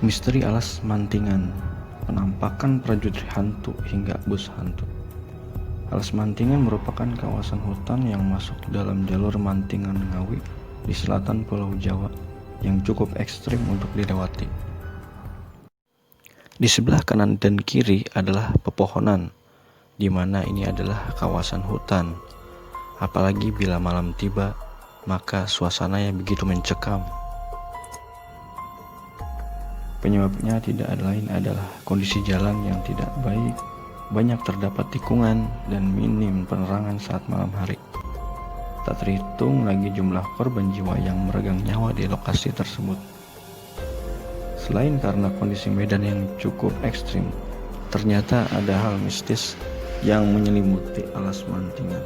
Misteri Alas Mantingan, penampakan prajurit hantu hingga bus hantu. Alas Mantingan merupakan kawasan hutan yang masuk dalam jalur Mantingan Ngawi di selatan Pulau Jawa yang cukup ekstrim untuk dilewati. Di sebelah kanan dan kiri adalah pepohonan, di mana ini adalah kawasan hutan. Apalagi bila malam tiba, maka suasananya begitu mencekam. Penyebabnya tidak lain adalah kondisi jalan yang tidak baik, banyak terdapat tikungan, dan minim penerangan saat malam hari. Tak terhitung lagi jumlah korban jiwa yang meregang nyawa di lokasi tersebut. Selain karena kondisi medan yang cukup ekstrim, ternyata ada hal mistis yang menyelimuti Alas Mantingan.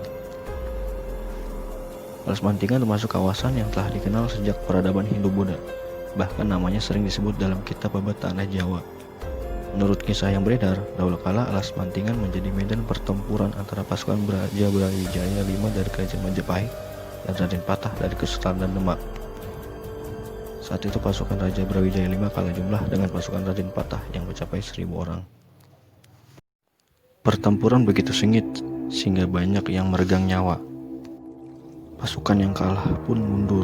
Alas Mantingan termasuk kawasan yang telah dikenal sejak peradaban Hindu-Buddha. Bahkan namanya sering disebut dalam kitab Babat Tanah Jawa. Menurut kisah yang beredar, dahulu kala Alas Mantingan menjadi medan pertempuran antara pasukan Raja Brawijaya V dari Kerajaan Majapahit dan Raden Patah dari Kesultanan Demak. Saat itu pasukan Raja Brawijaya V kalah jumlah dengan pasukan Raden Patah yang mencapai 1000 orang. Pertempuran begitu sengit sehingga banyak yang meregang nyawa. Pasukan yang kalah pun mundur,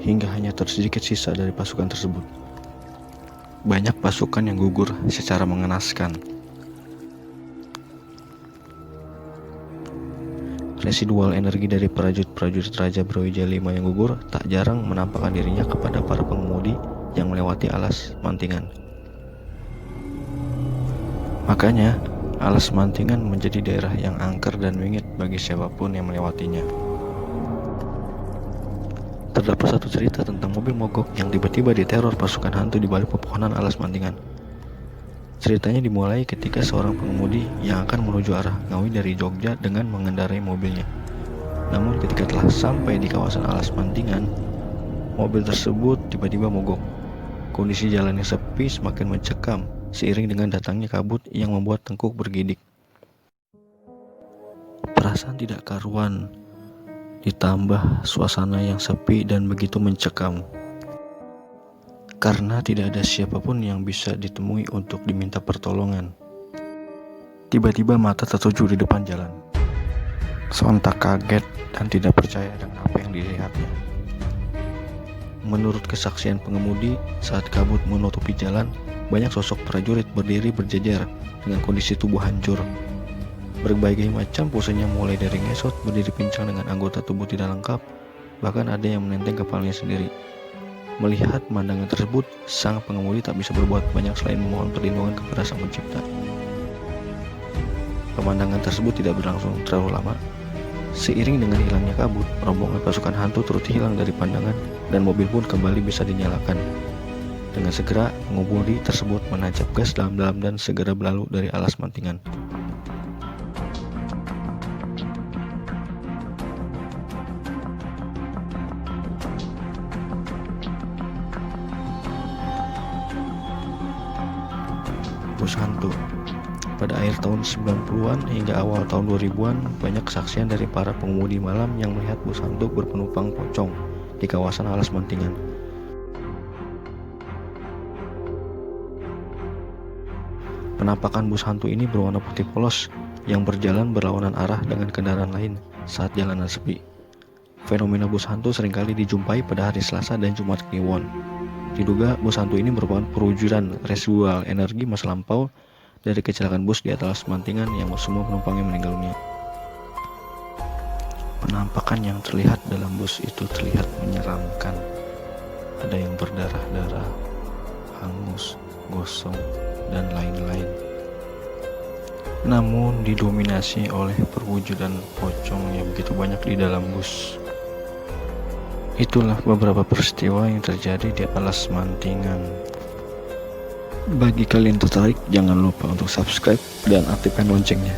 hingga hanya tersedikit sisa dari pasukan tersebut. Banyak pasukan yang gugur secara mengenaskan. Residual energi dari prajurit Raja Brawijaya V yang gugur tak jarang menampakkan dirinya kepada para pengemudi yang melewati Alas Mantingan. Makanya, Alas Mantingan menjadi daerah yang angker dan bingit bagi siapapun yang melewatinya. Terdapat satu cerita tentang mobil mogok yang tiba-tiba diteror pasukan hantu di balik pepohonan Alas Mantingan. Ceritanya dimulai ketika seorang pengemudi yang akan menuju arah Ngawi dari Jogja dengan mengendarai mobilnya. Namun ketika telah sampai di kawasan Alas Mantingan, mobil tersebut tiba-tiba mogok. Kondisi jalan yang sepi semakin mencekam seiring dengan datangnya kabut yang membuat tengkuk bergidik. Perasaan tidak karuan, ditambah suasana yang sepi dan begitu mencekam. Karena tidak ada siapapun yang bisa ditemui untuk diminta pertolongan. Tiba-tiba mata tertuju di depan jalan. Sontak kaget dan tidak percaya dengan apa yang dilihatnya. Menurut kesaksian pengemudi, saat kabut menutupi jalan, banyak sosok prajurit berdiri berjejer dengan kondisi tubuh hancur. Berbagai macam posenya mulai dari ngesot, berdiri pincang dengan anggota tubuh tidak lengkap, bahkan ada yang menenteng kepalanya sendiri. Melihat pemandangan tersebut, sang pengemudi tak bisa berbuat banyak selain memohon perlindungan kepada Sang Pencipta. Pemandangan tersebut tidak berlangsung terlalu lama. Seiring dengan hilangnya kabut, rombongan pasukan hantu turut hilang dari pandangan dan mobil pun kembali bisa dinyalakan. Dengan segera, pengemudi tersebut menancap gas dalam-dalam dan segera berlalu dari Alas Mantingan. Bus hantu. Pada akhir tahun 90-an hingga awal tahun 2000-an, banyak kesaksian dari para pengemudi malam yang melihat bus hantu berpenumpang pocong di kawasan Alas Mantingan. Penampakan bus hantu ini berwarna putih polos yang berjalan berlawanan arah dengan kendaraan lain saat jalanan sepi. Fenomena bus hantu seringkali dijumpai pada hari Selasa dan Jumat Kliwon. Diduga bus hantu ini merupakan perwujudan residual energi masa lampau dari kecelakaan bus di Alas Mantingan yang semua penumpangnya meninggal dunia. Penampakan yang terlihat dalam bus itu terlihat menyeramkan. Ada yang berdarah-darah, hangus, gosong, dan lain-lain. Namun didominasi oleh perwujudan pocong yang begitu banyak di dalam bus. Itulah beberapa peristiwa yang terjadi di Alas Mantingan. Bagi kalian tertarik, jangan lupa untuk subscribe dan aktifkan loncengnya.